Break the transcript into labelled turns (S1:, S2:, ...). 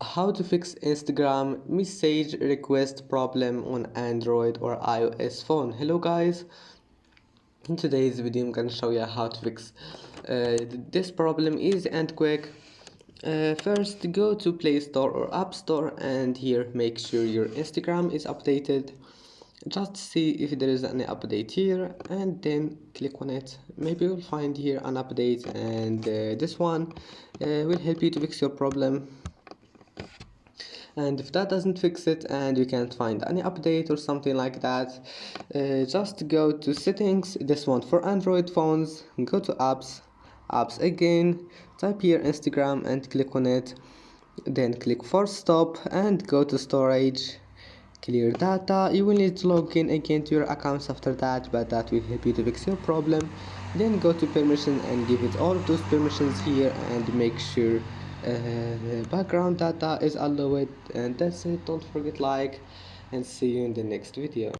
S1: How to fix Instagram message request problem on Android or iOS phone. Hello guys, in today's video I'm gonna show you how to fix this problem easy and quick. First go to Play Store or App Store, and here make sure your Instagram is updated. Just see if there is any update here and then click on it. Maybe you'll find here an update, and this one will help you to fix your problem. And if that doesn't fix it and you can't find any update or something like that, just go to settings, this one for Android phones, go to apps again, type here Instagram and click on it, then click force stop and go to storage, clear data. You will need to log in again to your accounts after that, but that will help you to fix your problem. Then go to permission and give it all of those permissions here, and make sure background data is allowed. And that's it. Don't forget like, and see you in the next video.